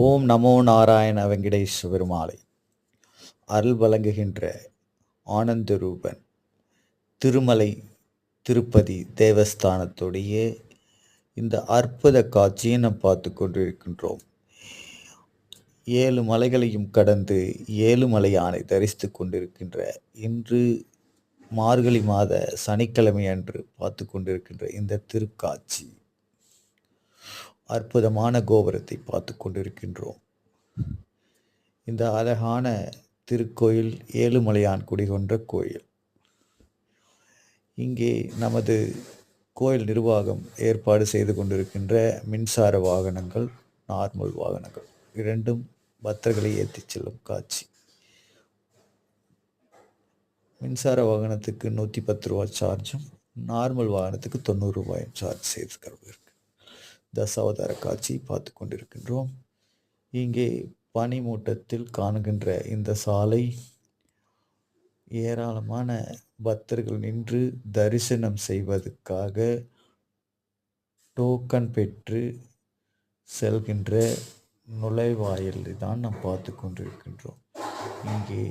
ஓம் நமோ நாராயண வெங்கடேஷ் பெருமாளை அருள் வழங்குகின்ற ஆனந்த ரூபன் திருமலை திருப்பதி தேவஸ்தானத்துடைய இந்த அற்புத காட்சியை நாம் பார்த்து கொண்டிருக்கின்றோம். 7 மலைகளையும் கடந்து ஏழுமலையானை தரிசித்து கொண்டிருக்கின்ற இன்று மார்கழி மாத சனிக்கிழமை அன்று பார்த்து கொண்டிருக்கின்ற இந்த திருக்காட்சி அற்புதமான கோபுரத்தை பார்த்து கொண்டிருக்கின்றோம். இந்த அழகான திருக்கோயில் ஏழுமலையான் குடிகொண்ட கோயில். இங்கே நமது கோயில் நிர்வாகம் ஏற்பாடு செய்து கொண்டிருக்கின்ற மின்சார வாகனங்கள், நார்மல் வாகனங்கள் இரண்டும் பக்தர்களை ஏற்றிச் செல்லும் காட்சி. மின்சார வாகனத்துக்கு 110 ரூபா சார்ஜும், நார்மல் வாகனத்துக்கு 90 ரூபாயும் சார்ஜ் செய்திருக்கிறது. தசாவதார காட்சி பார்த்து கொண்டிருக்கின்றோம். இங்கே பனிமூட்டத்தில் காணுகின்ற இந்த சாலை ஏராளமான பக்தர்கள் நின்று தரிசனம் செய்வதற்காக டோக்கன் பெற்று செல்கின்ற நுழைவாயிலை தான் நாம் பார்த்து கொண்டிருக்கின்றோம். இங்கே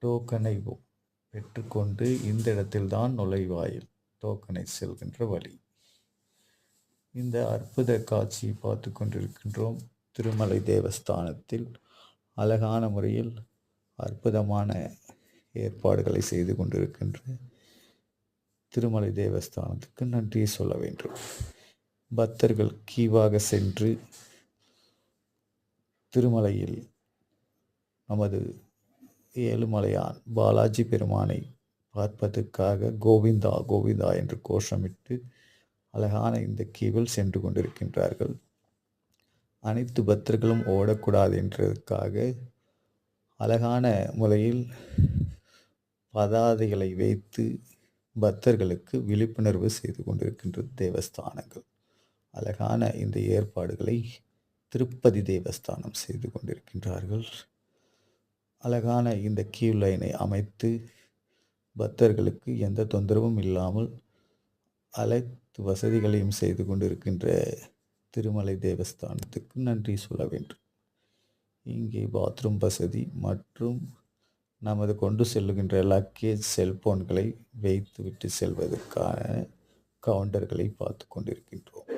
டோக்கனை பெற்றுக்கொண்டு இந்த இடத்தில்தான் நுழைவாயில், டோக்கனை செல்கின்ற வழி. இந்த அற்புத காட்சியை பார்த்து கொண்டிருக்கின்றோம். திருமலை தேவஸ்தானத்தில் அழகான முறையில் அற்புதமான ஏற்பாடுகளை செய்து கொண்டிருக்கின்ற திருமலை தேவஸ்தானத்துக்கு நன்றி சொல்ல வேண்டும். பக்தர்கள் கீவாக சென்று திருமலையில் நமது ஏழுமலையான் பாலாஜி பெருமானை பார்ப்பதற்காக கோவிந்தா கோவிந்தா என்று கோஷமிட்டு அழகான இந்த கீவில் சென்று கொண்டிருக்கின்றார்கள். அனைத்து பக்தர்களும் ஓடக்கூடாது என்றதற்காக அழகான முறையில் பதாதைகளை வைத்து பக்தர்களுக்கு விழிப்புணர்வு செய்து கொண்டிருக்கின்ற தேவஸ்தானங்கள். அழகான இந்த ஏற்பாடுகளை திருப்பதி தேவஸ்தானம் செய்து கொண்டிருக்கின்றார்கள். அழகான இந்த கியூ லைனை அமைத்து பக்தர்களுக்கு எந்த தொந்தரவும் இல்லாமல் அனைத்து வசதிகளையும் செய்து கொண்டிருக்கின்ற திருமலை தேவஸ்தானத்துக்கு நன்றி சொல்ல வேண்டும். இங்கே பாத்ரூம் வசதி மற்றும் நமது கொண்டு செல்லுகின்ற லக்கேஜ் செல்போன்களை வைத்துவிட்டு செல்வதற்கான கவுண்டர்களை பார்த்து கொண்டிருக்கின்றோம்.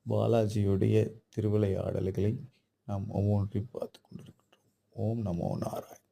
பாலாஜியுடைய திருவிளையாடல்களை நாம் ஒவ்வொன்றையும் பார்த்து கொண்டிருக்கின்றோம். ஓம் நமோ நாராயண.